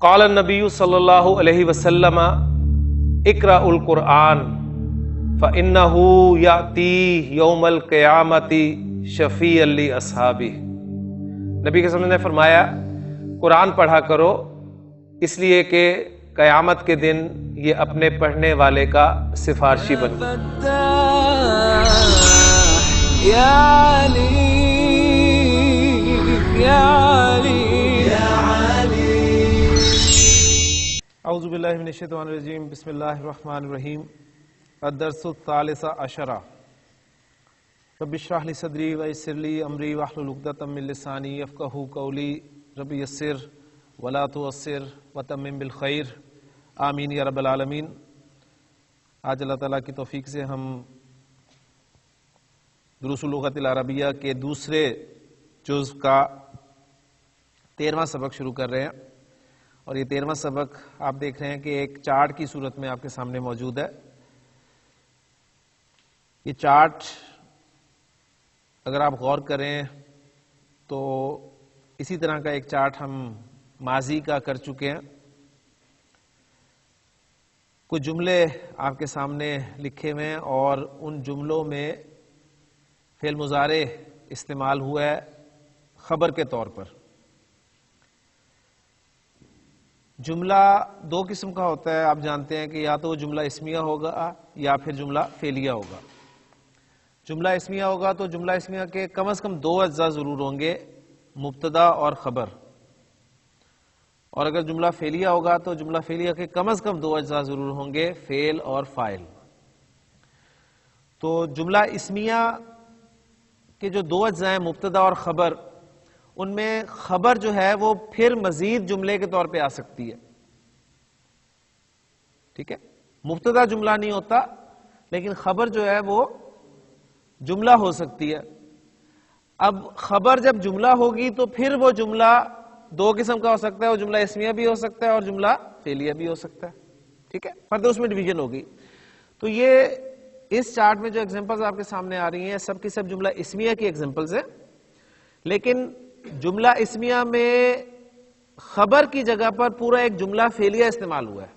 قال النبی صلی اللہ علیہ وسلم اقرأ القرآن فإنه یأتی یوم القیامۃ شفیعا لأصحابہ۔ نبی کے وسلم نے فرمایا قرآن پڑھا کرو اس لیے کہ قیامت کے دن یہ اپنے پڑھنے والے کا سفارشی بن اعوذ باللہ من الشیطان الرجیم، بسم اللہ الرحمن الرحیم۔ الدرس الثالث عشر، رب اشرح لی صدری ویسر لی امری واحلل عقدۃ من لسانی یفقہوا قولی، رب یسر ولا تعسر وتمم بالخیر، آمین یا رب العالمین۔ آج اللہ تعالیٰ کی توفیق سے ہم دروس اللغۃ العربیہ کے دوسرے جز کا 13واں سبق شروع کر رہے ہیں، اور یہ 13واں سبق آپ دیکھ رہے ہیں کہ ایک چارٹ کی صورت میں آپ کے سامنے موجود ہے۔ یہ چارٹ اگر آپ غور کریں تو اسی طرح کا ایک چارٹ ہم ماضی کا کر چکے ہیں۔ کچھ جملے آپ کے سامنے لکھے ہوئے ہیں اور ان جملوں میں فعل مضارع استعمال ہوا ہے خبر کے طور پر۔ جملہ دو قسم کا ہوتا ہے، آپ جانتے ہیں کہ یا تو وہ جملہ اسمیہ ہوگا یا پھر جملہ فعلیہ ہوگا۔ جملہ اسمیہ ہوگا تو جملہ اسمیہ کے کم از کم 2 اجزاء ضرور ہوں گے، مبتدا اور خبر، اور اگر جملہ فعلیہ ہوگا تو جملہ فعلیہ کے کم از کم 2 اجزاء ضرور ہوں گے، فعل اور فاعل۔ تو جملہ اسمیہ کے جو 2 اجزاء ہیں مبتدا اور خبر، ان میں خبر جو ہے وہ پھر مزید جملے کے طور پہ آ سکتی ہے، ٹھیک ہے۔ مبتدا جملہ نہیں ہوتا لیکن خبر جو ہے وہ جملہ ہو سکتی ہے۔ اب خبر جب جملہ ہوگی تو پھر وہ جملہ 2 قسم کا ہو سکتا ہے، وہ جملہ اسمیہ بھی ہو سکتا ہے اور جملہ فعلیہ بھی ہو سکتا ہے، ٹھیک ہے۔ فردہ اس میں ڈویژن ہوگی۔ تو یہ اس چارٹ میں جو ایگزامپلز آپ کے سامنے آ رہی ہیں سب کی سب جملہ اسمیہ کی ایگزامپلز ہیں، لیکن جملہ اسمیہ میں خبر کی جگہ پر پورا ایک جملہ فعلیہ استعمال ہوا ہے۔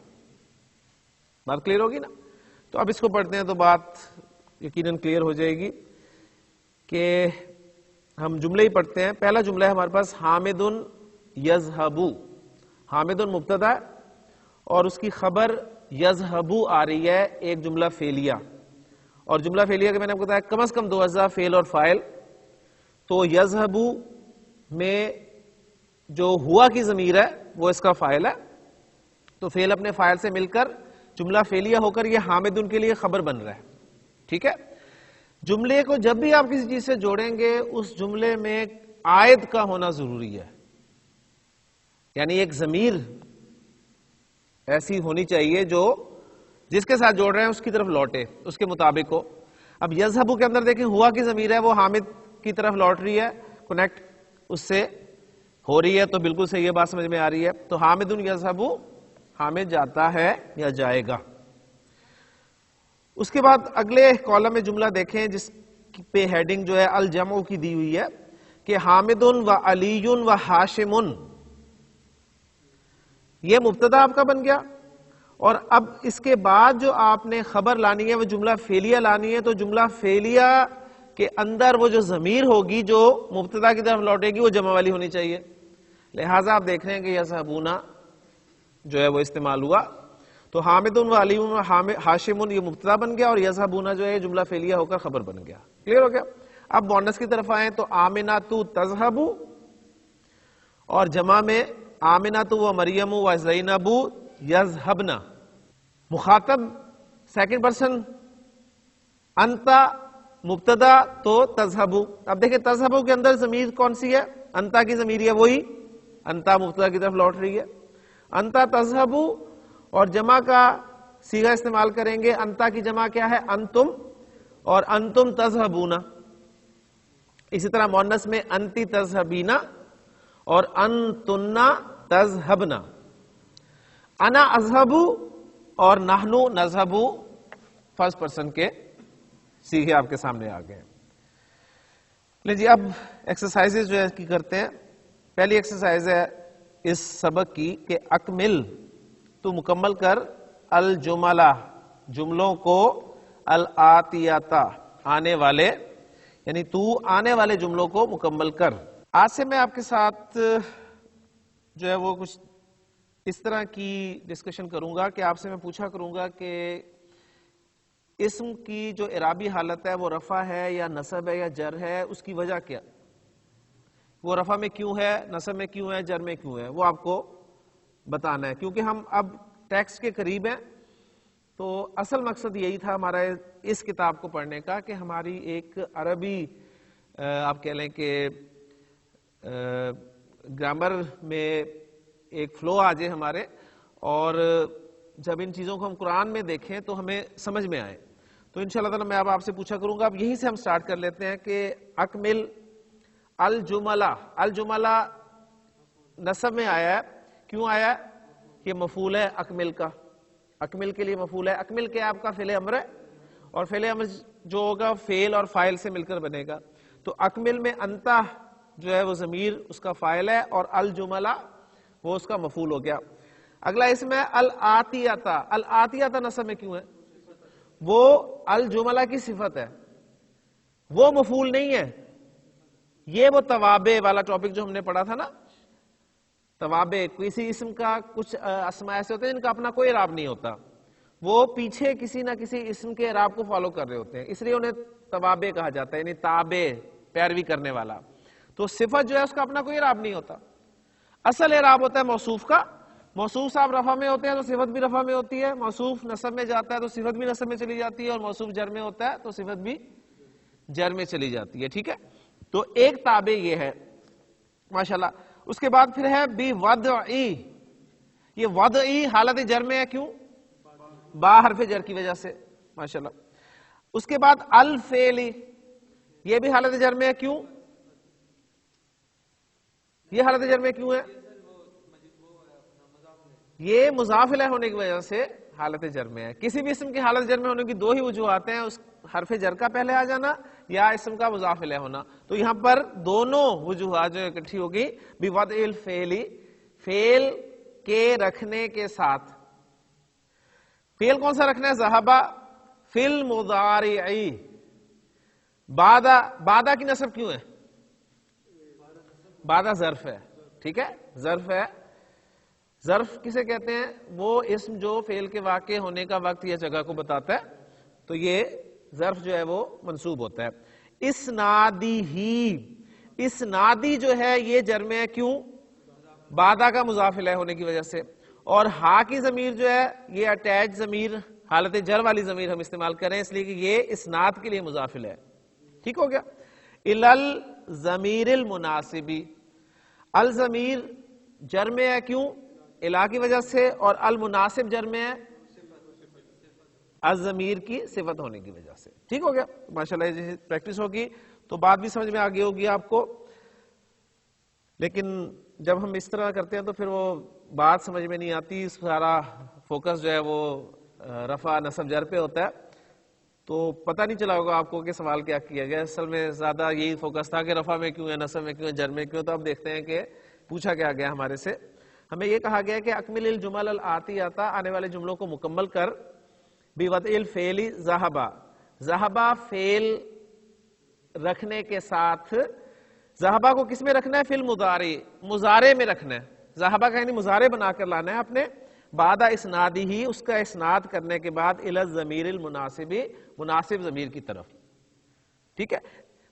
بات کلیئر ہوگی نا؟ تو اب اس کو پڑھتے ہیں تو بات یقیناً کلیئر ہو جائے گی کہ ہم جملے ہی پڑھتے ہیں۔ پہلا جملہ ہے ہمارے پاس حامد یذهب۔ حامد مبتدا ہے اور اس کی خبر یذهب آ رہی ہے، ایک جملہ فعلیہ، اور جملہ فعلیہ کے میں نے آپ کو بتایا کم از کم 2 اجزاء، فعل اور فاعل۔ تو یذهب میں جو ہوا کی ضمیر ہے وہ اس کا فاعل ہے، تو فعل اپنے فاعل سے مل کر جملہ فعلیہ ہو کر یہ حامد ان کے لیے خبر بن رہا ہے، ٹھیک ہے۔ جملے کو جب بھی آپ کسی چیز سے جوڑیں گے اس جملے میں عائد کا ہونا ضروری ہے، یعنی ایک ضمیر ایسی ہونی چاہیے جو جس کے ساتھ جوڑ رہے ہیں اس کی طرف لوٹے، اس کے مطابق ہو۔ اب یذهب کے اندر دیکھیں ہوا کی ضمیر ہے، وہ حامد کی طرف لوٹ رہی ہے، کنیکٹ اس سے ہو رہی ہے، تو بالکل صحیح ہے، بات سمجھ میں آ رہی ہے۔ تو حامد یذهب، حامد جاتا ہے یا جائے گا۔ اس کے بعد اگلے کالم میں جملہ دیکھیں جس پہ ہیڈنگ جو ہے الجمع کی دی ہوئی ہے کہ حامد و علی و ہاشم، یہ مبتدا آپ کا بن گیا، اور اب اس کے بعد جو آپ نے خبر لانی ہے وہ جملہ فعلیہ لانی ہے، تو جملہ فعلیہ کے اندر وہ جو ضمیر ہوگی جو مبتدا کی طرف لوٹے گی وہ جمع والی ہونی چاہیے، لہٰذا آپ دیکھ رہے ہیں کہ یذهبون جو ہے وہ استعمال ہوا۔ تو حامد و علی و ہاشم یہ مبتدا بن گیا، اور یذهبون جو ہے جملہ فعلیہ ہو کر خبر بن گیا، کلیئر ہو گیا۔ اب مؤنث کی طرف آئیں تو آمنۃ تذهب، اور جمع میں آمنۃ و مریم و زینب یذهبن۔ مخاطب سیکنڈ پرسن انت، مبتدا تو تذهب۔ اب دیکھیں تذهب کے اندر ضمیر کون سی ہے؟ انتا کی ضمیر ہے، وہی انتا مبتدا کی طرف لوٹ رہی ہے، انتا تذهب، اور جمع کا صیغہ استعمال کریں گے، انتا کی جمع کیا ہے؟ انتم، اور انتم تذهبون۔ اسی طرح مؤنث میں انتی تذهبین اور انتن تذهبن۔ انا اذهب اور نحنو نذهب فرسٹ پرسن کے صیغے آپ کے سامنے آ گئے۔ لیں جی اب ایکسرسائز جو ہے کی کرتے ہیں۔ پہلی ایکسرسائز ہے اس سبق کی کہ اکمل، تو مکمل کر، الجملہ، جملوں کو، الآتیاتا، آنے والے، یعنی تو آنے والے جملوں کو مکمل کر۔ آج سے میں آپ کے ساتھ جو ہے وہ کچھ اس طرح کی ڈسکشن کروں گا کہ آپ سے میں پوچھا کروں گا کہ اسم کی جو اعرابی حالت ہے وہ رفع ہے یا نصب ہے یا جر ہے، اس کی وجہ کیا، وہ رفع میں کیوں ہے، نصب میں کیوں ہے، جر میں کیوں ہے، وہ آپ کو بتانا ہے۔ کیونکہ ہم اب ٹیکسٹ کے قریب ہیں، تو اصل مقصد یہی تھا ہمارا اس کتاب کو پڑھنے کا کہ ہماری ایک عربی آپ کہہ لیں کہ گرامر میں ایک فلو آ جائے ہمارے، اور جب ان چیزوں کو ہم قرآن میں دیکھیں تو ہمیں سمجھ میں آئے۔ تو انشاءاللہ تعالی میں اب آپ سے پوچھا کروں گا، اب یہیں سے ہم سٹارٹ کر لیتے ہیں کہ اکمل الجملہ، الجملہ نصب میں آیا ہے، کیوں آیا ہے؟ یہ مفعول ہے اکمل کا، اکمل کے لیے مفعول ہے۔ اکمل کیا آپ کا فعل امر ہے، اور فعل امر جو ہوگا فعل اور فاعل سے مل کر بنے گا۔ تو اکمل میں انتا جو ہے وہ ضمیر اس کا فاعل ہے، اور الجملہ وہ اس کا مفعول ہو گیا۔ اگلا اسم ہے الآتیاتا، الآتیاتا نصب میں کیوں ہے؟ وہ الجملہ کی صفت ہے، وہ مفعول نہیں ہے۔ یہ وہ توابع والا ٹاپک جو ہم نے پڑھا تھا نا، توابع، کسی اسم کا کچھ اسماء ایسے ہوتے ہیں جن کا اپنا کوئی اعراب نہیں ہوتا، وہ پیچھے کسی نہ کسی اسم کے اعراب کو فالو کر رہے ہوتے ہیں، اس لیے انہیں توابع کہا جاتا ہے، یعنی تابع، پیروی کرنے والا۔ تو صفت جو ہے اس کا اپنا کوئی اعراب نہیں ہوتا، اصل اعراب ہوتا ہے موصوف کا۔ موصوف صاحب رفع میں ہوتے ہیں تو صفت بھی رفع میں ہوتی ہے، موصوف نصب میں جاتا ہے تو صفت بھی نصب میں چلی جاتی ہے، اور موصوف جر میں ہوتا ہے تو صفت بھی جر میں چلی جاتی ہے، ٹھیک ہے۔ تو ایک تابع یہ ہے، ماشاءاللہ۔ اس کے بعد پھر ہے بی وضعی، یہ وضعی حالت جر میں ہے، کیوں؟ با حرف جر کی وجہ سے، ماشاءاللہ۔ اس کے بعد الفعلی، یہ بھی حالت جر میں ہے، کیوں؟ یہ حالت جر میں کیوں ہے؟ یہ مضاف الیہ ہونے کی وجہ سے حالت جر میں ہے۔ کسی بھی اسم کی حالت جر میں ہونے کی دو ہی وجوہات ہیں، اس حرف جر کا پہلے آ جانا یا اسم کا مضاف الیہ ہونا۔ تو یہاں پر دونوں وجوہات جو اکٹھی ہوگی، بوضع الفعل، فعل کے رکھنے کے ساتھ۔ فعل کون سا رکھنا ہے؟ ذہبا فی المضارع، بعدہ کی نصب کیوں ہے؟ بعدہ ظرف ہے، ٹھیک ہے، ظرف ہے۔ ظرف کسے کہتے ہیں؟ وہ اسم جو فعل کے واقع ہونے کا وقت یا جگہ کو بتاتا ہے، تو یہ ظرف جو ہے وہ منصوب ہوتا ہے۔ اسنادی ہی، اسنادی جو ہے یہ جر میں ہے، کیوں؟ بعدہ کا مضاف الیہ ہونے کی وجہ سے۔ اور ہا کی ضمیر جو ہے یہ اٹیچ ضمیر، حالت جر والی ضمیر ہم استعمال کریں، اس لیے کہ یہ اسناد کے لیے مضاف الیہ ہے، ٹھیک ہو گیا۔ الضمیر المناسبی، الضمیر جر میں ہے، کیوں؟ الا کی وجہ سے، اور المناسب جر میں ہے الضمیر کی صفت ہونے کی وجہ سے، ٹھیک ہو گیا۔ ماشاءاللہ یہ پریکٹس ہوگی تو بات بھی سمجھ میں آگے ہوگی آپ کو، لیکن جب ہم اس طرح کرتے ہیں تو پھر وہ بات سمجھ میں نہیں آتی، سارا فوکس جو ہے وہ رفع نصب جر پہ ہوتا ہے، تو پتہ نہیں چلا ہوگا آپ کو کہ سوال کیا کیا گیا۔ اصل میں زیادہ یہی فوکس تھا کہ رفع میں کیوں ہے، نصب میں کیوں ہے، جر میں کیوں۔ تو اب دیکھتے ہیں کہ پوچھا کیا گیا ہمارے سے۔ ہمیں یہ کہا گیا کہ اکمل الجمل الآتیاتا، آنے والے جملوں کو مکمل کر، بوضع الفعل ذہبا، ذہبا فعل رکھنے کے ساتھ۔ ذہبا کو کس میں رکھنا ہے؟ فی المضارع، مضارع میں رکھنا ہے۔ ذہبا کا یعنی مضارع بنا کر لانا ہے اپنے، بعد اسنادی ہی، اس کا اسناد کرنے کے بعد، الی الضمیر المناسب، مناسب ضمیر کی طرف، ٹھیک ہے۔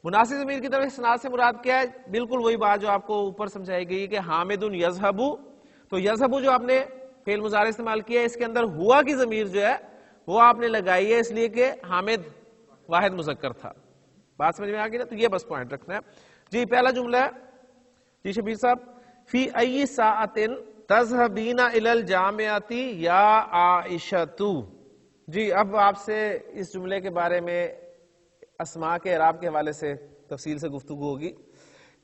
مناسب ضمیر کی طرف اسناد سے مراد کیا ہے؟ بالکل وہی بات جو آپ کو اوپر سمجھائی گئی کہ حامد یذہب، تو یذہب جو آپ نے فعل مضارع استعمال کیا ہے، اس کے اندر ہوا کی ضمیر جو ہے وہ آپ نے لگائی ہے، اس لیے کہ حامد واحد مذکر تھا۔ بات سمجھ میں آ گئی نا؟ تو یہ بس پوائنٹ رکھنا ہے جی۔ پہلا جملہ ہے جی شبیر صاحب، فی ای ساعۃ تذهبین الی الجامعۃ یا عائشۃ۔ جی اب آپ سے اس جملے کے بارے میں اسماء کے اعراب کے حوالے سے تفصیل سے گفتگو ہوگی۔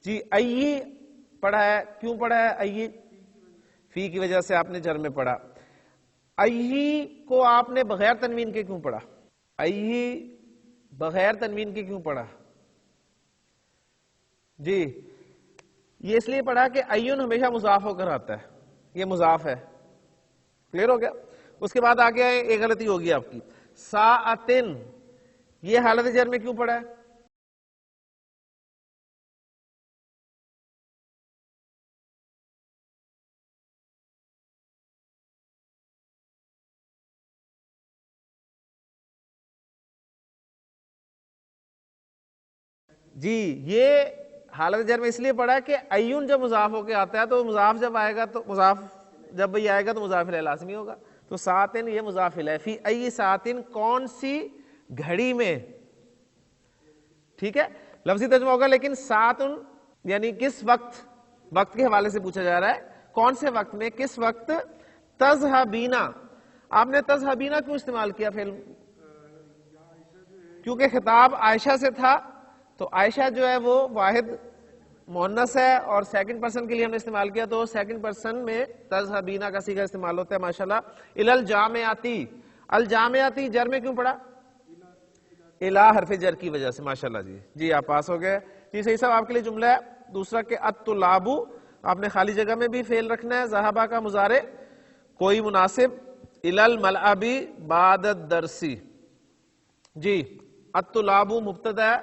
جی ای پڑھا ہے، کیوں پڑھا ہے ای؟ فی کی وجہ سے آپ نے جر میں پڑھا۔ ای کو آپ نے بغیر تنوین کے کیوں پڑھا؟ ای بغیر تنوین کے کیوں پڑھا؟ جی یہ اس لیے پڑھا کہ ایون ہمیشہ مضاف ہو کر آتا ہے، یہ مضاف ہے. کلیئر ہو گیا؟ اس کے بعد آگے ایک غلطی ہوگی آپ کی، ساعتن، یہ حالت جر میں کیوں پڑھا ہے؟ جی یہ حالت جر میں اس لیے پڑھا ہے کہ ایون جب مضاف ہو کے آتا ہے تو مضاف جب آئے گا تو مضاف جب بھی آئے گا تو مضاف الیہ لازمی ہوگا. تو ساعتن یہ مضاف الیہ، فی ای ساعتن، کون سی گھڑی میں. ٹھیک ہے، لفظی ترجمہ ہوگا، لیکن ساعتن یعنی کس وقت، وقت کے حوالے سے پوچھا جا رہا ہے، کون سے وقت میں، کس وقت. تذهبینا، آپ نے تذهبینا کیوں استعمال کیا فعل؟ کیونکہ خطاب عائشہ سے تھا، تو عائشہ جو ہے وہ واحد مؤنث ہے اور سیکنڈ پرسن کے لیے ہم نے استعمال کیا، تو سیکنڈ پرسن میں تذهبینا کا صیغہ استعمال ہوتا ہے. ماشاءاللہ. الی الجامعاتی، الجامعاتی جر میں کیوں پڑا؟ الی حرف جر کی وجہ سے. ماشاءاللہ جی، جی آپ پاس ہو گئے. جی صحیح صاحب، آپ کے لیے جملہ ہے دوسرا کہ الطلاب، آپ نے خالی جگہ میں بھی فعل رکھنا ہے. ذهبا کا مضارع کوئی مناسب، الی الملعب بعد الدرس. جی الطلاب مبتدا ہے،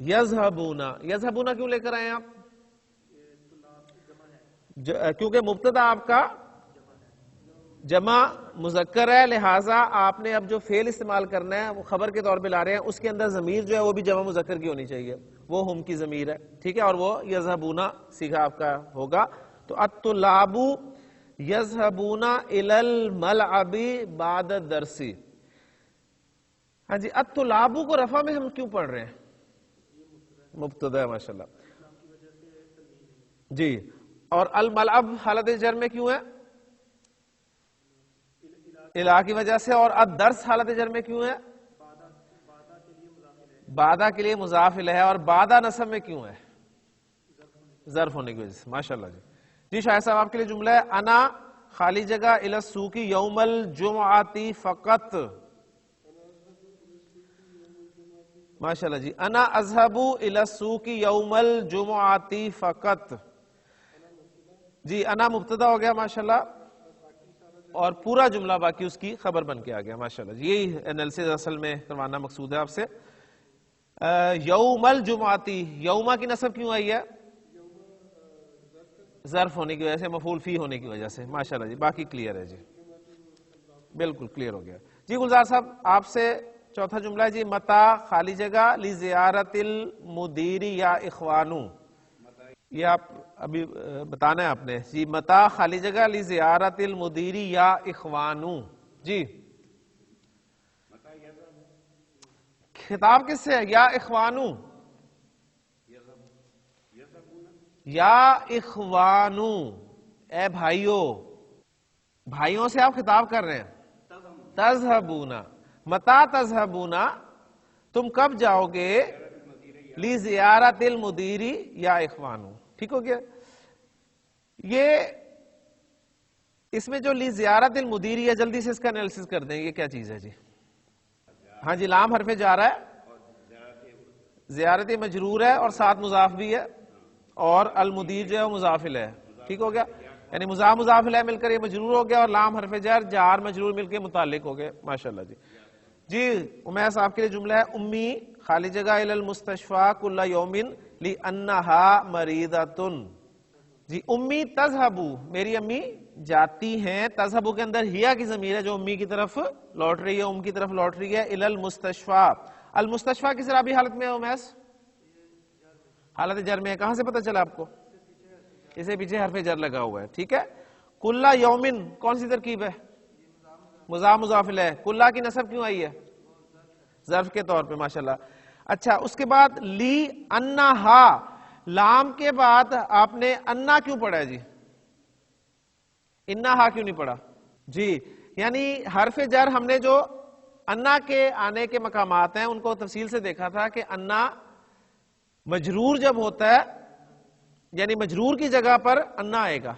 یذهبون، یذهبون کیوں لے کر آئے آپ؟ کیونکہ مبتدا آپ کا جمع مذکر ہے، لہٰذا آپ نے اب جو فعل استعمال کرنا ہے وہ خبر کے طور پہ لا رہے ہیں، اس کے اندر ضمیر جو ہے وہ بھی جمع مذکر کی ہونی چاہیے، وہ ہم کی ضمیر ہے. ٹھیک ہے، اور وہ یذهبون صیغہ آپ کا ہوگا. تو الطلاب یذهبون الی الملعب بعد الدرس. ہاں جی، الطلاب کو رفع میں ہم کیوں پڑھ رہے ہیں؟ مبتدا ہے. ماشاءاللہ جی. اور الملعب حالت جر میں کیوں ہے؟ الہ کی وجہ سے. اور الدرس حالت جر میں کیوں ہے؟ بعدہ کے لیے مضاف الیہ. اور بعدہ نصب میں کیوں ہے؟ ظرف ہونے کی وجہ سے. ماشاءاللہ جی. جی شاہد صاحب، آپ کے لیے جملہ ہے انا خالی جگہ الی السوق یوم الجمعۃ فقط. ماشاءاللہ جی. انا اذهب الی السوق یوم الجمعۃ فقط. جی انا مبتدا ہو گیا ماشاءاللہ، اور پورا جملہ باقی اس کی خبر بن کے آ گیا. ماشاءاللہ جی، یہی انالیسس اصل میں کروانا مقصود ہے آپ سے. یوم الجمعۃ، یوما کی نصب کیوں آئی ہے؟ ظرف ہونے کی وجہ سے، مفعول فی ہونے کی وجہ سے. ماشاءاللہ جی، باقی کلیئر ہے جی، بالکل کلیئر ہو گیا. جی گلزار صاحب، آپ سے چوتھا جملہ ہے جی، متا خالی جگہ لزیارت المدیر یا اخوانو. یہ آپ ابھی بتانا ہے آپ نے جی. متا خالی جگہ لزیارت المدیر یا اخوانو. جی خطاب کس سے ہے؟ یا اخوانو، یا اخوانو، اے بھائیو، بھائیوں سے آپ خطاب کر رہے ہیں. تذهبون، متا تذهبون، تم کب جاؤ گے؟ لزیارت المدیر یا اخوانو. ٹھیک ہو گیا. یہ اس میں جو لزیارت المدیر ہے، جلدی سے اس کا انالیسس کر دیں، یہ کیا چیز ہے جی؟ ہاں جی، لام حرف جا رہا ہے، زیارت مجرور ہے اور ساتھ مضاف بھی ہے، اور المدیر جو ہے وہ مضاف الیہ ہے. ٹھیک ہو گیا، یعنی مضاف الیہ مل کر یہ مجرور ہو گیا، اور لام حرف جر جار مجرور مل کے متعلق ہو گئے. ماشاءاللہ جی. جی امیس آپ کے لیے جملہ ہے امی خالی جگہ الی المستشفیٰ کل یوم لانہا مریضۃ. جی امی تذهبو، میری امی جاتی ہیں. تذهبو کے اندر ہیا کی ضمیر ہے جو امی کی طرف لوٹ رہی ہے، ام کی طرف لوٹ رہی ہے. الی المستشفیٰ، المستشفیٰ کس رابی حالت میں ہے امیس؟ حالت جر میں. کہاں سے پتہ چلا آپ کو؟ اسے پیچھے حرف جر لگا ہوا ہے. ٹھیک ہے. کل یومن کون سی ترکیب ہے؟ مضاف الیہ. کلہ کی نصب کیوں آئی ہے؟ ظرف کے طور پہ. ماشاءاللہ. اچھا، اس کے بعد لی انہا، لام کے بعد آپ نے انا کیوں پڑھا ہے جی؟ انہا کیوں نہیں پڑھا؟ جی یعنی حرف جر ہم نے جو انا کے آنے کے مقامات ہیں ان کو تفصیل سے دیکھا تھا کہ انا مجرور جب ہوتا ہے، یعنی مجرور کی جگہ پر انا آئے گا،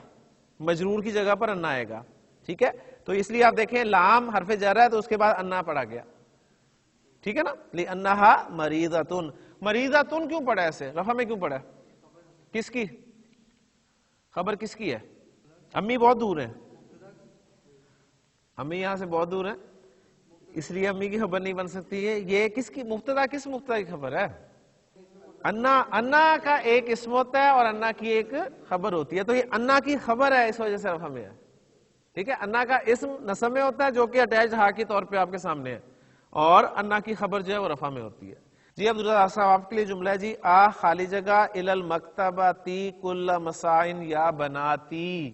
مجرور کی جگہ پر انا آئے گا. ٹھیک ہے، تو اس لیے آپ دیکھیں لام حرف جر ہے تو اس کے بعد انا پڑھا گیا. ٹھیک ہے نا. لِأَنَّهَا مَرِيضَةٌ، مریضۃ کیوں پڑھا ہے؟ ایسے رفع میں کیوں پڑھا ہے؟ کس کی خبر کس کی ہے؟ امی بہت دور ہیں، امی یہاں سے بہت دور ہیں، اس لیے امی کی خبر نہیں بن سکتی ہے. یہ کس کی مبتدا، کس مبتدا کی خبر ہے؟ انا. انا کا ایک اسم ہوتا ہے اور انا کی ایک خبر ہوتی ہے، تو یہ انا کی خبر ہے، اس وجہ سے رفع میں ہے. ٹھیک ہے، انا کا اسم نصب میں ہوتا ہے جو کہ اٹیچ ہا کے طور پہ آپ کے سامنے ہے، اور انا کی خبر جو ہے وہ رفع میں ہوتی ہے. جی عبداللہ صاحب آپ کے لیے جملہ ہے جی، آ خالی جگہ الی المکتباتی کل مسائن یا بناتی.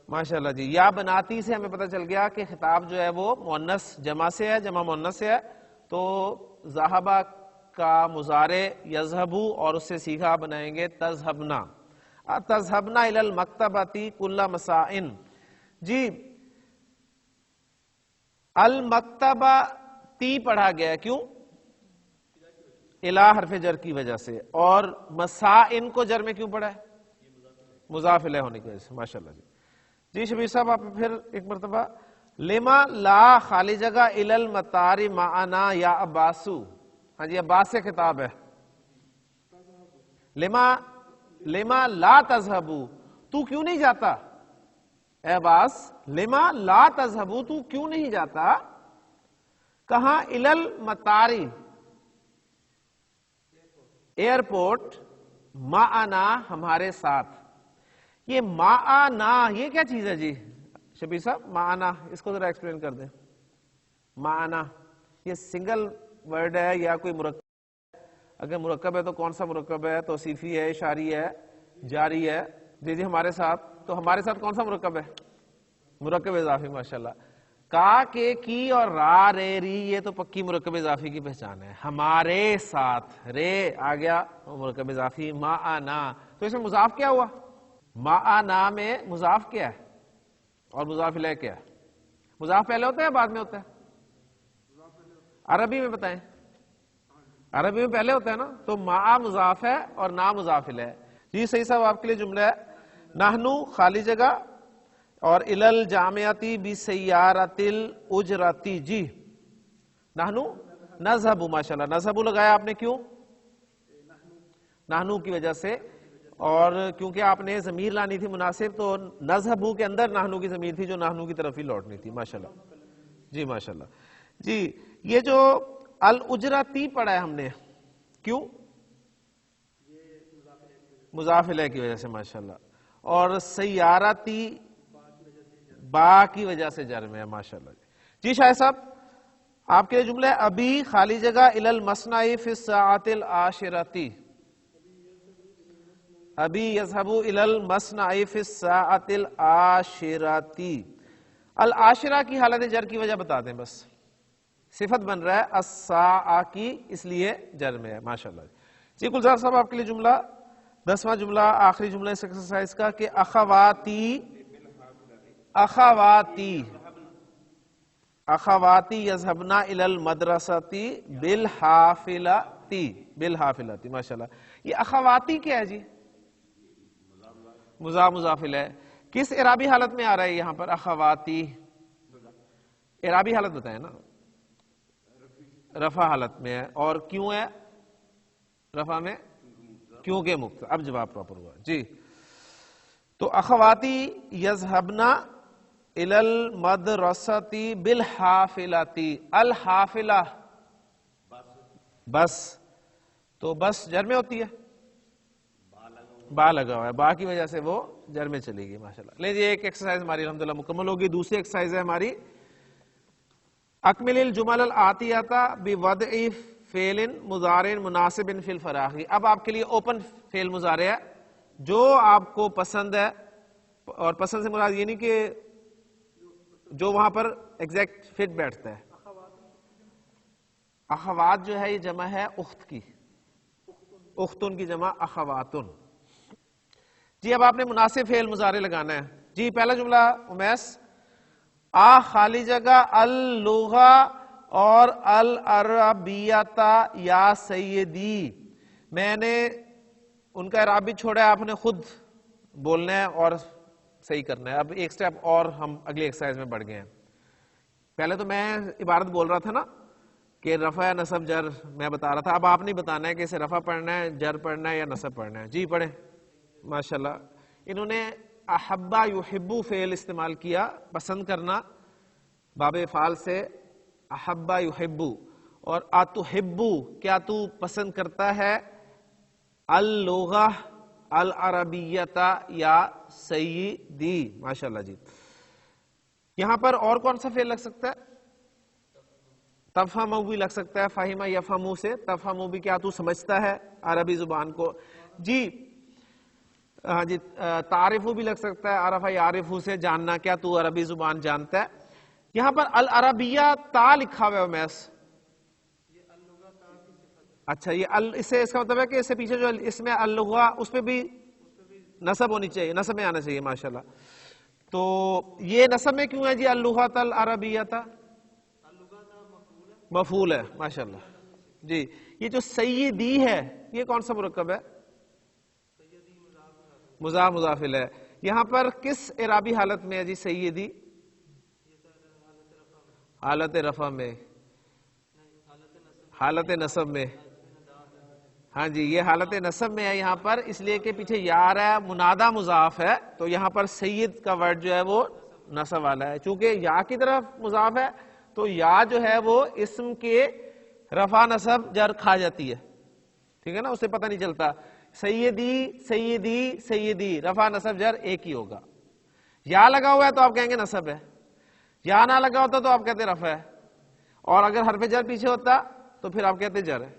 ماشاءاللہ جی، یا بناتی سے ہمیں پتہ چل گیا کہ خطاب جو ہے وہ مؤنث جمع سے ہے، جمع مؤنث سے ہے. تو ذہبہ کا مضارع یذہبو اور اس سے سیغہ بنائیں گے تذہبنا. تذہبنا الی المکتباتی کل مسائن. جی المکتبہ تی پڑھا گیا ہے، کیوں؟ الی حرف جر کی وجہ سے. اور مسائن کو جر میں کیوں پڑھا ہے؟ مضاف الیہ ہونے کی وجہ سے. ماشاءاللہ جی. جی شبیر صاحب آپ پھر ایک مرتبہ، لما لا خالی جگہ الی المطار معنا یا عباسو. ہاں جی عباس سے خطاب ہے. لما لا تذہبو، تو کیوں نہیں جاتا اے عباس؟ لما لا تذہبو، تو کیوں نہیں جاتا کہاں؟ الی المطاری ایئرپورٹ، معنا ہمارے ساتھ. یہ معنا یہ کیا چیز ہے جی شبیر صاحب؟ معنا اس کو ذرا ایکسپلین کر دیں. معنا یہ سنگل ورڈ ہے یا کوئی مرکب؟ اگر مرکب ہے تو کون سا مرکب ہے؟ توصیفی ہے، اشاری ہے، جاری ہے؟ جی ہمارے ساتھ. تو ہمارے ساتھ کون سا مرکب ہے؟ مرکب اضافی. ماشاءاللہ. کا کے کی اور را رے ری یہ تو پکی مرکب اضافی کی پہچان ہے. ہمارے ساتھ رے آ گیا مرکب اضافی. معنا تو اس میں مضاف کیا ہوا؟ معنا میں مضاف کیا ہے اور مضاف الیہ کیا ہے؟ مضاف پہلے ہوتا ہے بعد میں ہوتا ہے؟ عربی میں بتائیں. عربی میں پہلے ہوتا ہے نا. تو ما مضاف ہے اور نا مضاف الیہ. جی صحیح صاحب آپ کے لیے جملہ ہے، نحنو خالی جگہ اور الی الجامعتی بسیارۃ الاجرتی. جی نحنو نذهب. ماشاءاللہ نذهب لگایا آپ نے، کیوں؟ نحنو کی وجہ سے، اور کیونکہ آپ نے ضمیر لانی تھی مناسب، تو نذهب کے اندر نحنو کی ضمیر تھی جو نحنو کی طرف ہی لوٹنی تھی. ماشاءاللہ جی ماشاءاللہ. جی یہ جو الاجرتی پڑھا ہے ہم نے، کیوں؟ مضاف الیہ کی وجہ سے. ماشاءاللہ. اور سیارتی با کی وجہ سے جر میں ہے. ماشاءاللہ. جی شاہ صاحب آپ کے لیے جملہ ہے، ابھی خالی جگہ الی المصنع فی الساعۃ العاشرۃ. ابھی یذهب الی المصنع فی الساعۃ العاشرۃ. العاشرہ کی حالت جر کی وجہ بتا دیں بس. صفت بن رہا ہے الساعہ کی، اس لیے جر میں ہے. ماشاءاللہ. جی گلزار صاحب آپ کے لیے جملہ 10واں جملہ، آخری جملہ اس ایکسرسائز کا، کہ اخواتی یذهبن الی المدرسۃ بالحافلۃ. ماشاءاللہ. یہ اخواتی کیا ہے جی؟ مضاف الیہ. کس اعرابی حالت میں آ رہا ہے یہاں پر اخواتی؟ اعرابی حالت بتائیں نا. رفع حالت میں ہے. اور کیوں ہے رفع میں؟ کیونکہ مبتدا. اب جواب پراپر ہوا. جی تو اخواتی یذهبن الی المدرسۃ بالحافلۃ. الحافلہ بس، تو بس جر میں ہوتی ہے، با لگا ہوا ہے، با کی وجہ سے وہ جر میں چلے گی. ماشاءاللہ. لیں جی ایک ایکسرسائز ہماری الحمدللہ مکمل ہوگی. دوسری ایکسرسائز ہے ہماری، اکمل الجمل الآتیۃ بوضع فعل مضارع مناسب فی الفراغ. اب آپ کے لیے اوپن فعل مضارع ہے جو آپ کو پسند ہے، اور پسند سے مراد یہ نہیں کہ جو وہاں پر ایگزیکٹ فٹ بیٹھتا ہے. اخوات جو ہے یہ جمع ہے اخت کی، اختن کی جمع اخواتن. جی اب آپ نے مناسب فعل مضارع لگانا ہے. جی پہلا جملہ امیس، آ خالی جگہ اللغہ اور العربیۃ یا سیدی. میں نے ان کا اعراب بھی چھوڑا ہے، آپ نے خود بولنا ہے اور صحیح کرنا ہے. اب ایک سٹیپ اور ہم اگلی ایکسرسائز میں بڑھ گئے ہیں. پہلے تو میں عبارت بول رہا تھا نا کہ رفع نصب جر میں بتا رہا تھا. اب آپ نہیں بتانا ہے کہ اسے رفع پڑھنا ہے, جر پڑھنا ہے یا نصب پڑھنا ہے. جی پڑھیں. ماشاءاللہ انہوں نے احبا یحبو فعل استعمال کیا, پسند کرنا, باب افعال سے احبا یحبو. اور اتحبو, کیا تو پسند کرتا ہے, اللغہ العربیۃ یا سیدی. ماشاءاللہ جی. یہاں پر اور کون سا فعل لگ سکتا ہے؟ تفہمو بھی لگ سکتا ہے, فہمہ یفہمو سے. تفہمو بھی کیا تو سمجھتا ہے عربی زبان کو. جی ہاں جی. تعارفو بھی لگ سکتا ہے, عرفہ یعرفو سے, جاننا, کیا تو عربی زبان جانتا ہے. یہاں پر العربیہ تا لکھا ہوا ہے میس. اچھا یہ اسے اس کا مطلب ہے کہ اس سے پیچھے جو اس میں اللغہ اس پہ بھی نصب ہونی چاہیے, نصب میں آنا چاہیے. ماشاءاللہ. تو یہ نصب میں کیوں ہے جی اللغۃ العربیۃ؟ مفعول ہے. ماشاءاللہ جی. یہ جو سیدی ہے یہ کون سا مرکب ہے؟ مضاف مضاف الیہ. یہاں پر کس اعرابی حالت میں ہے جی سیدی؟ حالت رفع میں, حالت نصب میں. ہاں جی یہ حالت نصب میں ہے یہاں پر, اس لیے کہ پیچھے یا ہے, منادہ مضاف ہے, تو یہاں پر سید کا ورڈ جو ہے وہ نصب والا ہے. چونکہ یا کی طرف مضاف ہے تو یا جو ہے وہ اسم کے رفع نصب جر کھا جاتی ہے. ٹھیک ہے نا, اسے پتہ نہیں چلتا. سیدی سیدی سیدی, رفع نصب جر ایک ہی ہوگا. یا لگا ہوا ہے تو آپ کہیں گے نصب ہے, یا نہ لگا ہوتا تو آپ کہتے رفع ہے, اور اگر حرف جر پیچھے ہوتا تو پھر آپ کہتے جر ہے.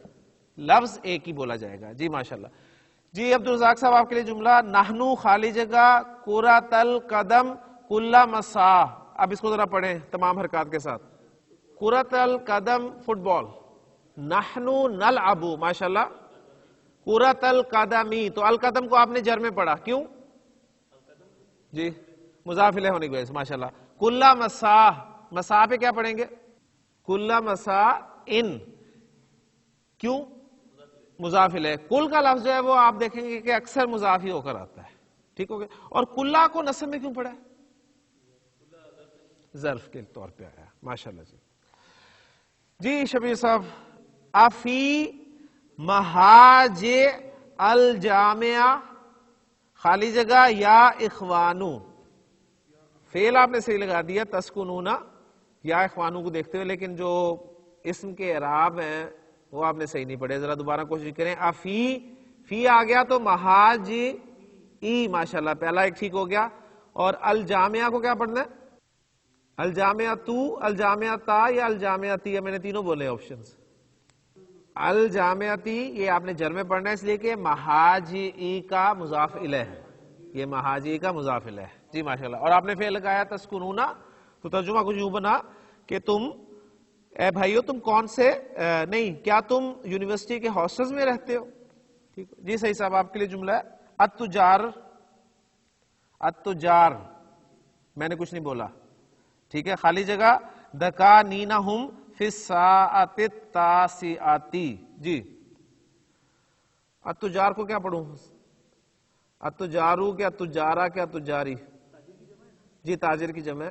لفظ ایک ہی بولا جائے گا. جی ماشاءاللہ. جی عبدالرزاق صاحب آپ کے لیے جملہ, نحنو خالی جگہ کرۃ القدم کل مساء. اب اس کو ذرا پڑھیں تمام حرکات کے ساتھ. کرۃ القدم فٹ بال, نحنو نلعب. ماشاءاللہ. کرۃ القدمی, تو القدم کو آپ نے جر میں پڑھا, کیوں؟ جی مضاف الیہ ہونے کی وجہ سے. ماشاءاللہ. کل مساء, مساء پہ کیا پڑھیں گے؟ کل مساء ان, کیوں؟ مضاف الیہ. کل کا لفظ جو ہے وہ آپ دیکھیں گے کہ اکثر مضاف ہی ہو کر آتا ہے. ٹھیک ہو گیا. اور کلا کو نصب میں کیوں پڑھا ہے؟ ظرف کے طور پہ آیا. ماشاءاللہ جی. جی شبیر صاحب, افی محاج الجامعہ خالی جگہ یا اخوانو. فعل آپ نے صحیح لگا دیا تسکنون یا اخوانو کو دیکھتے ہوئے, لیکن جو اسم کے اعراب ہیں وہ آپ نے صحیح نہیں پڑھے. ذرا دوبارہ کوشش کریں. افی, فی آ گیا تو محاج ای. ماشاءاللہ پہلا ایک ٹھیک ہو گیا. اور الجامعہ کو کیا پڑھنا ہے؟ الجامعہ تو, الجامعہ تا یا الجامعتی؟ میں نے تینوں بولے آپشنز. الجامعتی یہ آپ نے جر میں پڑھنا ہے, اس لیے کہ محاج ای کا مضاف الیہ ہے. یہ محاج ای کا مضاف الیہ ہے. جی ماشاءاللہ. اور آپ نے فعل لگایا تسکنون, تو ترجمہ کچھ یوں بنا کہ تم, اے بھائیو تم کون سے, نہیں کیا تم یونیورسٹی کے ہاسٹلز میں رہتے ہو. ٹھیک. جی صحیح صاحب آپ کے لیے جملہ ہے التجار. التجار میں نے کچھ نہیں بولا. ٹھیک ہے. خالی جگہ دکانینہم فی الساعۃ التاسعۃ. جی التجار کو کیا پڑھوں؟ التجارو کیا تجارہ کیا تجاری؟ جی تاجر کی جمع ہے.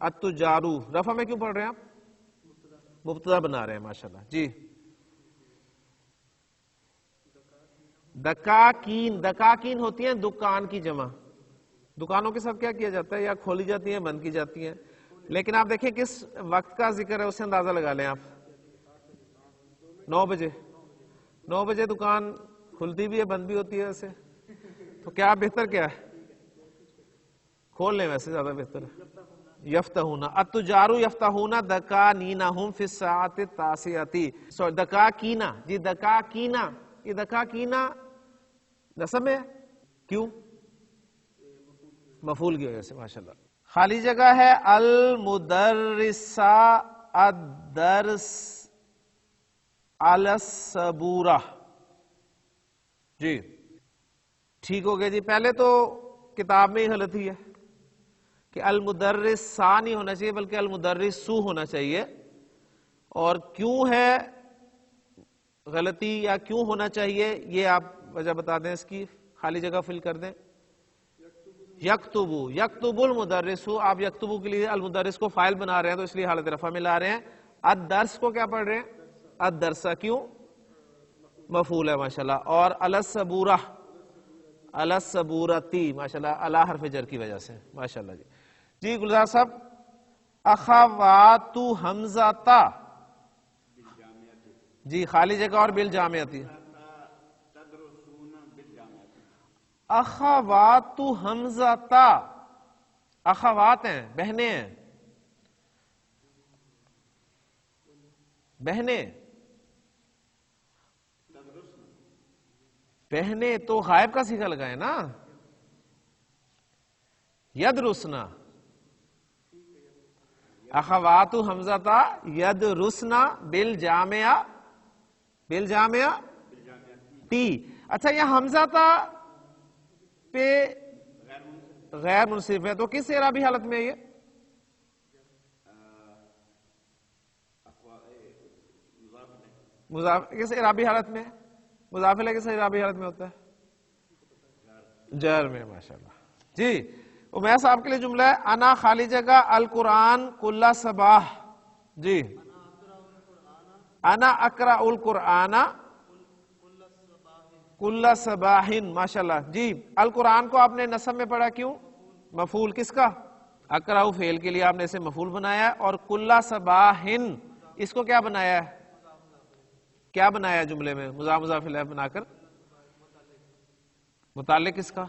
التجارو رفع میں کیوں پڑھ رہے ہیں آپ؟ مبتدا بنا رہے ہیں. ماشاءاللہ. جی دکاکین, دکاکین ہوتی ہیں دکان کی جمع. دکانوں کے ساتھ کیا کیا جاتا ہے؟ یا کھولی جاتی ہیں, بند کی جاتی ہیں. لیکن آپ دیکھیں کس وقت کا ذکر ہے, اس سے اندازہ لگا لیں آپ. 9 بجے. 9 بجے دکان کھلتی بھی ہے, بند بھی ہوتی ہے. ویسے تو کیا بہتر کیا ہے؟ کھول لیں, ویسے زیادہ بہتر ہے. یفتحون, التجارو یفتحون دکانینہم فی الساعۃ التاسعۃ. دکاکینا. جی دکاکینا, یہ دکاکینا نصب میں ہے, کیوں؟ مفعول کی وجہ سے. ماشاءاللہ. خالی جگہ ہے المدرسہ الدرس علی السبورہ. جی ٹھیک ہو گیا جی. پہلے تو کتاب میں ہی غلطی ہے کہ المدرس سا نہیں ہونا چاہیے بلکہ المدرس سو ہونا چاہیے. اور کیوں ہے غلطی یا کیوں ہونا چاہیے یہ آپ وجہ بتا دیں اس کی, خالی جگہ فل کر دیں. یکتبو، یکتب المدرس، آپ یکتبو کے لیے المدرس کو فاعل بنا رہے ہیں تو اس لیے حالت رفع میں لا رہے ہیں. الدرس کو کیا پڑھ رہے ہیں؟ الدرسہ، کیوں؟ مفعول ہے ماشاءاللہ. اور الصبورہ، الصبورتی ماشاءاللہ، الا حرف جر کی وجہ سے ماشاءاللہ. جی گلزار صاحب، اخوات حمزہ تا، جی خالی جگہ اور بالجامعتی. اخوات حمزہ تا، اخوات ہیں، بہنیں ہیں، بہنیں. بہنیں تو غائب کا صیغہ لگائے نا، یدرسنا. اخوات حمزہ تا یدرسنا بالجامعہ، بالجامعہ تی. اچھا یہ حمزہ تا پہ غیر منصرف ہے تو کس اعرابی حالت میں ہے یہ؟ کس اعرابی حالت میں ہے؟ مضاف الیہ کس اعرابی حالت میں ہوتا ہے؟ جر میں ماشاءاللہ. جی عمیر صاحب کے لیے جملہ ہے انا خالی جگہ القرآن کل صباح. جی انا اقرأ القرآن کل صباح ماشاءاللہ. جی القرآن کو آپ نے نصب میں پڑھا، کیوں؟ مفعول کس کا؟ اقرأ فعل کے لیے آپ نے اسے مفعول بنایا. اور کل صباح اس کو کیا بنایا ہے؟ کیا بنایا ہے جملے میں؟ مضاف مضاف الیہ بنا کر متعلق کس کا؟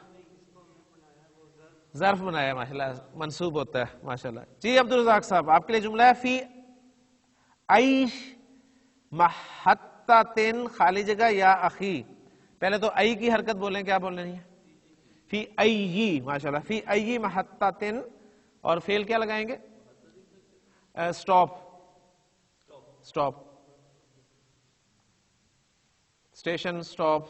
ظرف بنایا ماشاءاللہ، منصوب ہوتا ہے ماشاءاللہ. جی عبدالرزاق صاحب آپ کے لیے جملہ ہے فی عیش محتۃ خالی جگہ یا اخی. پہلے تو ای کی حرکت بولیں، کیا بولنی ہے؟ فی ای ماشاءاللہ. فی ای محتۃ، اور فعل کیا لگائیں گے؟ Stop, stop, station, stop.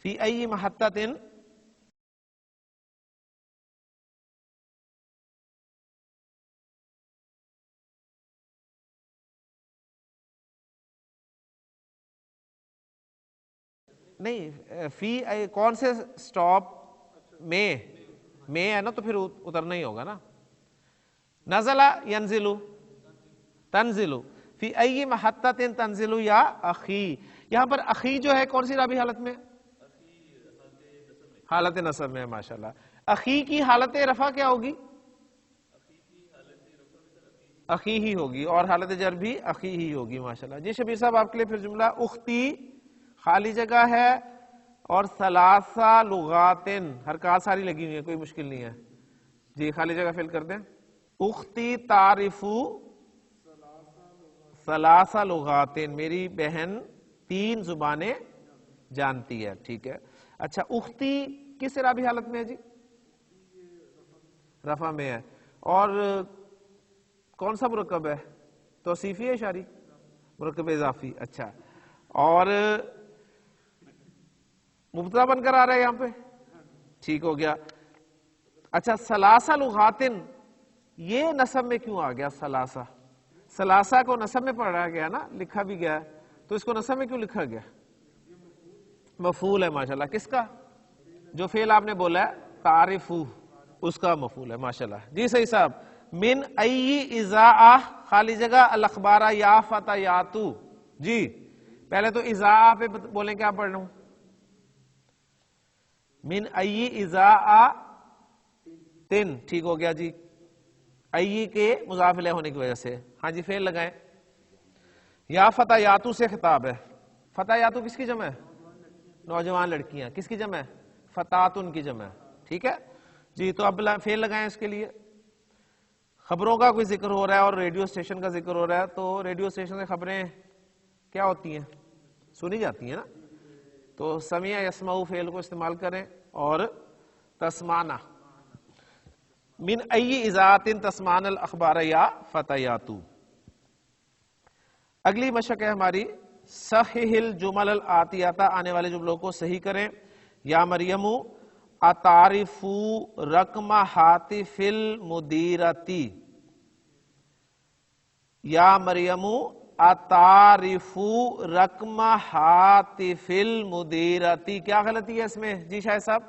فی ای محتۃ نہیں، فی کون سے اسٹاپ میں ہے نا، تو پھر اترنا ہی ہوگا نا. نزلہ ینزلو، تنزلو. فی ای محطۃ تنزلو یا اخی. یہاں پر اخی جو ہے کون سی رابی حالت میں؟ حالت نصب میں ماشاءاللہ. اخی کی حالت رفع کیا ہوگی؟ اخی ہی ہوگی، اور حالت جر بھی اخی ہی ہوگی ماشاءاللہ. جی شبیر صاحب آپ کے لیے پھر جملہ اختی خالی جگہ ہے اور ثلاثہ لغاتن، حرکات ساری لگی ہوئی ہیں، کوئی مشکل نہیں ہے. جی خالی جگہ فل کر دیں. اختی تعرفو ثلاثہ لغاتن، میری بہن 3 زبانیں جانتی ہے. ٹھیک ہے. اچھا اختی کس اعرابی حالت میں ہے جی؟ رفع میں ہے. اور کون سا مرکب ہے؟ توصیفی ہے اشاری؟ مرکب اضافی. اچھا، اور مبتدا بن کر آ رہا ہے یہاں پہ، ٹھیک ہو گیا. اچھا ثلاثہ لغاتن یہ نصب میں کیوں آ گیا؟ ثلاثہ، ثلاثہ کو نصب میں پڑھا گیا نا، لکھا بھی گیا، تو اس کو نصب میں کیوں لکھا گیا؟ مفعول ہے ماشاءاللہ. کس کا؟ جو فعل آپ نے بولا ہے تعرفو، اس کا مفعول ہے ماشاءاللہ. جی صحیح صاحب. من ای اذاعہ خالی جگہ الاخبار یا فتیاتو. جی پہلے تو اذاعہ پہ بولیں، کیا پڑھ رہا ہوں؟ من ای اذاعہ تن، ٹھیک ہو گیا. جی ای کے مضاف الیہ ہونے کی وجہ سے. ہاں جی فعل لگائیں. یا فتیاتو سے خطاب ہے. فتیاتو کس کی جمع ہے؟ نوجوان لڑکیاں. کس کی جمع ہے؟ فتاتن کی جمع ہے. ٹھیک ہے جی. تو اب فعل لگائیں اس کے لیے. خبروں کا کوئی ذکر ہو رہا ہے اور ریڈیو اسٹیشن کا ذکر ہو رہا ہے، تو ریڈیو اسٹیشن سے خبریں کیا ہوتی ہیں؟ سنی جاتی ہیں نا. تو سمع یسمع فعل کو استعمال کریں، اور تسمعنا. من ای اذاعۃ تسمعن الاخبار یا فتیاتو. اگلی مشق ہے ہماری صحیح الجمل الآتیہ، آنے والے جملوں کو صحیح کریں. یا مریم اتعرفو رقم ہاتف المدیرتی. یا مریم اتعرفو رقم ہاتف المدیرتی، کیا غلطی ہے اس میں جی شاہد صاحب؟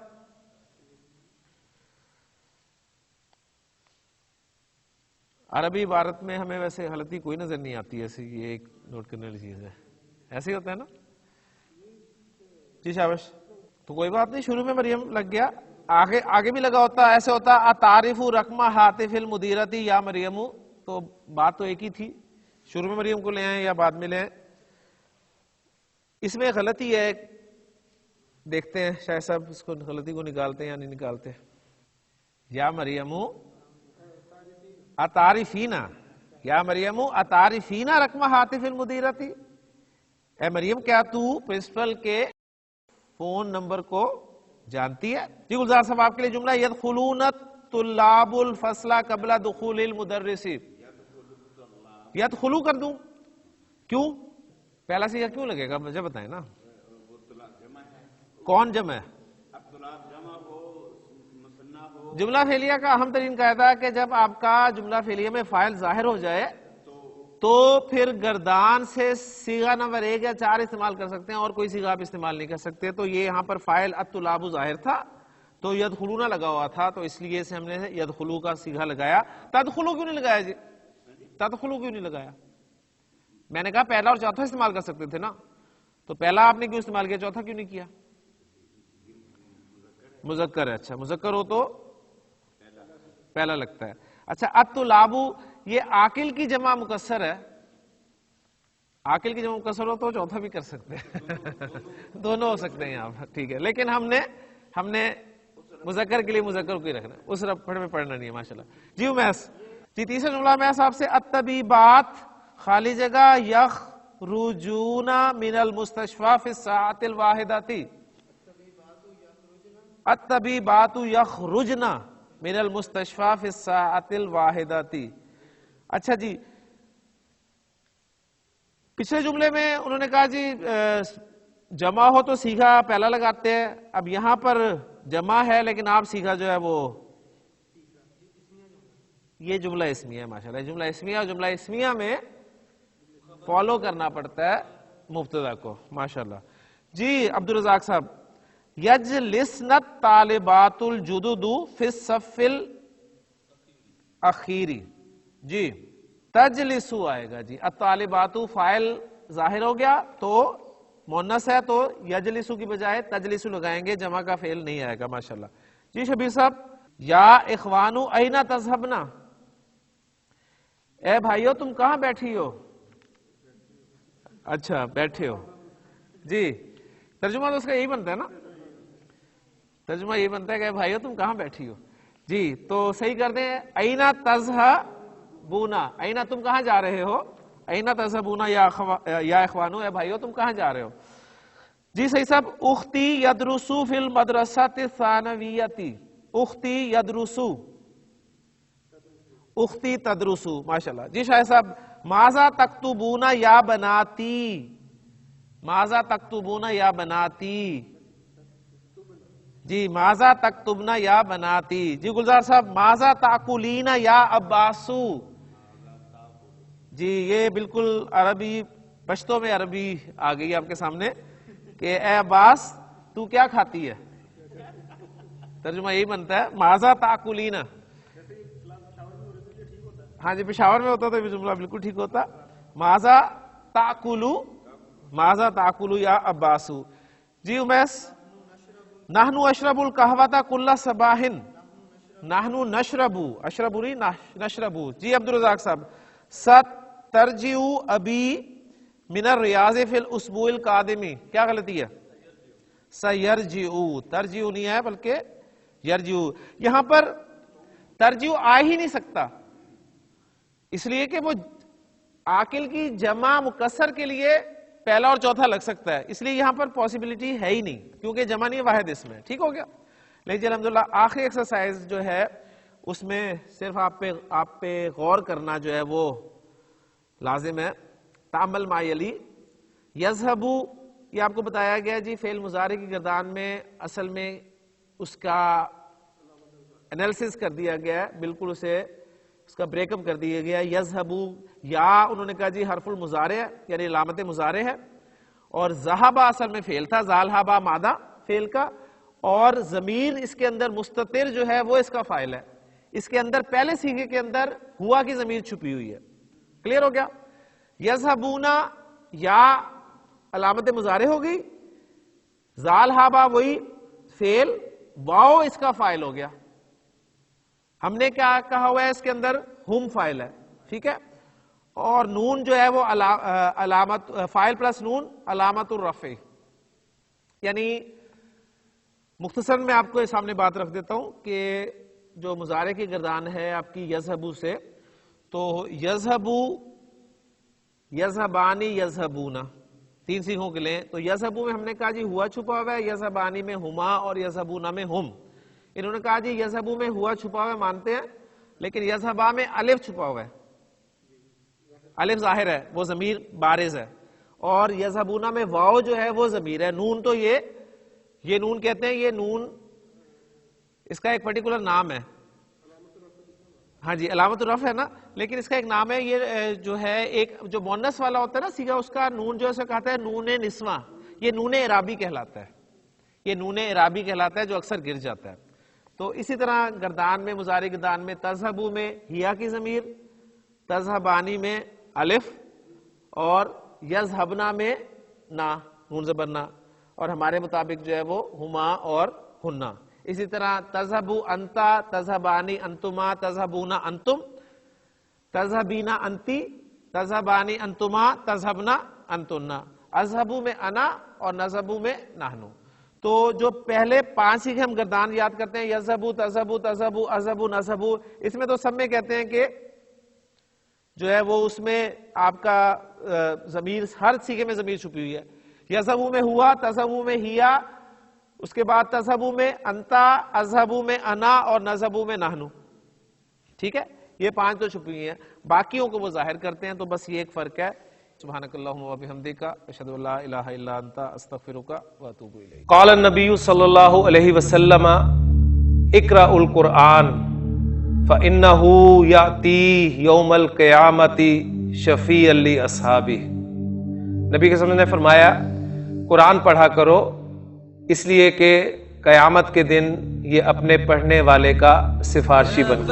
عربی عبارت میں ہمیں ویسے غلطی کوئی نظر نہیں آتی ایسی، یہ ایک نوٹ کرنے والی چیز ہے، ایسے ہی ہوتا ہے نا جی شابش. تو کوئی بات نہیں، شروع میں مریم لگ گیا، آگے بھی لگا ہوتا، ایسے ہوتا اتعرف رقم ہاتف المدیرتی یا مریم، تو بات تو ایک ہی تھی، شروع میں مریم کو لے آئیں یا بعد میں لے آئیں. اس میں غلطی ہے، دیکھتے ہیں شاید صاحب اس کو غلطی کو نکالتے ہیں یا نہیں نکالتے. یا مریم اتعرفینا، یا مریم اتعرفینا رقم ہاتف المدیرتی، اے مریم کیا تو پرنسپل کے فون نمبر کو جانتی ہے؟ جی گلزار صاحب آپ کے لیے جملہ یدخلون طلاب الفصل قبل دخول المدرس. یدخلو کر دوں، کیوں؟ پہلا صیغہ کیوں لگے گا مجھے بتائیں نا. کون جمع ہے؟ جملہ فعلیہ کا اہم ترین قاعدہ ہے کہ جب آپ کا جملہ فعلیہ میں فاعل ظاہر ہو جائے تو پھر گردان سے صیغہ نمبر 1 یا 4 استعمال کر سکتے ہیں اور کوئی صیغہ آپ استعمال نہیں کر سکتے. تو یہ یہاں پر فاعل الطلاب ظاہر تھا تو یدخلون لگا ہوا تھا، تو اس لیے سے ہم نے یدخلو کا صیغہ لگایا. تدخلو کیوں نہیں لگایا جی؟ تدخلو کیوں نہیں لگایا؟ میں نے کہا پہلا اور چوتھا استعمال کر سکتے تھے نا، تو پہلا آپ نے کیوں استعمال کیا، چوتھا کیوں نہیں کیا؟ مذکر ہے، اچھا مذکر ہو تو پہلا لگتا ہے. اچھا الطلاب یہ عاقل کی جمع مکسر ہے، عاقل کی جمع مکسر ہو تو چوتھا بھی کر سکتے ہیں دونوں ہو سکتے ہیں یہاں پر، ٹھیک ہے. لیکن ہم نے مذکر کے لیے مذکر کو ہی رکھنا ہے، اس رفع میں پڑھنا نہیں ہے ماشاءاللہ. جی امیس جی تیسرا جملہ میں صاحب سے الطبیبات خالی جگہ یخرجون من المستشفى فی الساعۃ الواحدۃ. الطبیبات یخرجن من المستشفى فی الساعۃ الواحدۃ. اچھا جی پچھلے جملے میں انہوں نے کہا جی جمع ہو تو صیغہ پہلا لگاتے ہیں، اب یہاں پر جمع ہے لیکن آپ صیغہ جو ہے وہ یہ جملہ اسمیہ ہے ماشاءاللہ. جملہ اسمیہ اور جملہ اسمیہ میں فالو کرنا پڑتا ہے مبتدا کو ماشاءاللہ. جی عبدالرزاق صاحب یجلسن الطالبات الجدد فی الصف الاخیری. جی تجلسو آئے گا جی، الطالبات فاعل ظاہر ہو گیا تو مؤنث ہے تو یجلسو کی بجائے تجلسو لگائیں گے، جمع کا فعل نہیں آئے گا ماشاءاللہ. جی شبیر صاحب یا اخوانو این تذهبنا، اے بھائیو تم کہاں بیٹھی ہو؟ اچھا بیٹھے ہو. جی ترجمہ تو اس کا یہی بنتا ہے نا، ترجمہ یہی بنتا ہے کہ بھائیو تم کہاں بیٹھی ہو. جی تو صحیح کر دیں این تذهبون، این تم کہاں جا رہے ہو، این تذهبون یا اخوانو اے بھائیو تم کہاں جا رہے ہو. جی صحیح صاحب اختی یدرسو فی المدرسۃ الثانویۃ. اختی یدرسو، اختی تدرسو ماشاءاللہ. جی شاہد صاحب ماذا تکتبون یا بناتی، ماذا تکتبون یا بناتی. جی ماذا تکتبن یا بناتی. جی گلزار صاحب ماذا تاکلین یا عباسو. جی یہ بالکل عربی پشتو میں عربی آ گئی آپ کے سامنے کہ اے عباس تو کیا کھاتی ہے، ترجمہ یہی بنتا ہے ماذا تاکلین. ہاں جی پشاور میں ہوتا تو یہ جملہ بالکل ٹھیک ہوتا، ماذا تاکلو، ماذا تاکلو یا عباسو. جی امیس نحن اشرب القہوۃ کل صباح، نحن نشرب، اشرب نہیں نشرب. جی عبدالرزاق صاحب سترجع ابی من الریاض فی الاسبوع القادم، کیا غلطی ہے؟ سیرجع، ترجع نہیں ہے بلکہ یرجع. یہاں پر ترجع آ ہی نہیں سکتا اس لیے کہ وہ عاقل کی جمع مکسر کے لیے پہلا اور چوتھا لگ سکتا ہے، اس لیے یہاں پر پاسبلٹی ہے ہی نہیں کیونکہ جمع نہیں واحد اس میں. ٹھیک ہو گیا. لیکن الحمدللہ آخری ایکسرسائز جو ہے اس میں صرف آپ پہ غور کرنا جو ہے وہ لازم ہے. تعمل ما یلی یذهبو، یہ آپ کو بتایا گیا جی فعل مضارع کی گردان میں اصل میں اس کا انالیسس کر دیا گیا ہے، بالکل اسے اس کا بریک اپ کر دیا گیا. یذہبو یا انہوں نے کہا جی حرف المضارع ہے یعنی علامت مضارع ہے, اور ذہبا اصل میں فعل تھا, ذالہبا مادہ فعل کا, اور ضمیر اس کے اندر مستتر جو ہے وہ اس کا فاعل ہے. اس کے اندر پہلے صیغے کے اندر ہوا کی ضمیر چھپی ہوئی ہے. کلیئر ہو گیا؟ یذہبونا یا علامت مضارع ہو گئی, ذالہبا وہی فعل, واو اس کا فاعل ہو گیا. ہم نے کیا کہا ہوا ہے اس کے اندر؟ ہم فاعل ہے, ٹھیک ہے, اور نون جو ہے وہ علامت فاعل پلس نون علامت الرفع. یعنی مختصر میں آپ کو سامنے بات رکھ دیتا ہوں کہ جو مضارع کی گردان ہے آپ کی یذہبو سے, تو یذہبو, یذہبانی, یذہبونا, تین صیغوں کے لیں. تو یذہبو میں ہم نے کہا جی ہوا چھپا ہوا ہے, یذہبانی میں ہما, اور یذہبونا میں ہم. انہوں نے کہا جی یذہبو میں ہوا چھپا ہوا ہے مانتے ہیں, لیکن یذہبا میں الف چھپا ہوا ہے, الف ظاہر ہے, وہ ضمیر بارز ہے, اور یذہبونا میں واو جو ہے وہ ضمیر ہے. نون تو یہ نون کہتے ہیں, یہ نون اس کا ایک پرٹیکولر نام ہے, ہاں جی علامت الرفع ہے نا, لیکن اس کا ایک نام ہے. یہ جو ہے ایک جو مونس والا ہوتا ہے نا صیغہ, اس کا نون جو ہے کہتا ہے نون نسواں, یہ نون اعرابی کہلاتا ہے, یہ نون اعرابی کہلاتا ہے جو اکثر گر جاتا ہے. تو اسی طرح گردان میں, مضارع گردان میں تذہبو میں ہیا کی ضمیر, تذہبانی میں الف, اور یذہبنا میں نا, نون زبر نا, اور ہمارے مطابق جو ہے وہ ہما اور ہننا. اسی طرح تذہبو انتا, تذہبانی انتما, تذہبونا انتم, تذہبینا انتی, تذہبانی انتما, تذہبنا انتنا. اذہبو میں انا اور نذہبو میں نحنو. تو جو پہلے 5 صیغے ہم گردان یاد کرتے ہیں, یذہبو, تذہبو, تذہبو, اذہبو, نذہبو, اس میں تو سب میں کہتے ہیں کہ جو ہے وہ اس میں آپ کا ضمیر, ہر صیغے میں ضمیر چھپی ہوئی ہے. یذہبو میں ہوا, تذہبو میں ہیا, اس کے بعد تذہبو میں انتا, اذہبو میں انا, اور نذہبو میں نحنو. ٹھیک ہے, یہ 5 تو چھپی ہوئی ہیں, باقیوں کو وہ ظاہر کرتے ہیں. تو بس یہ ایک فرق ہے. سبحانک اللہم و بحمدک, اشہد ان لا الہ الا انت, استغفرک و اتوب الیک. قال النبی صلی اللہ علیہ وسلم اقرأ القرآن فإنه یأتی یوم القیامت شفیعا لاصحابہ. نبی کے وسلم نے فرمایا قرآن پڑھا کرو, اس لیے کہ قیامت کے دن یہ اپنے پڑھنے والے کا سفارشی بن.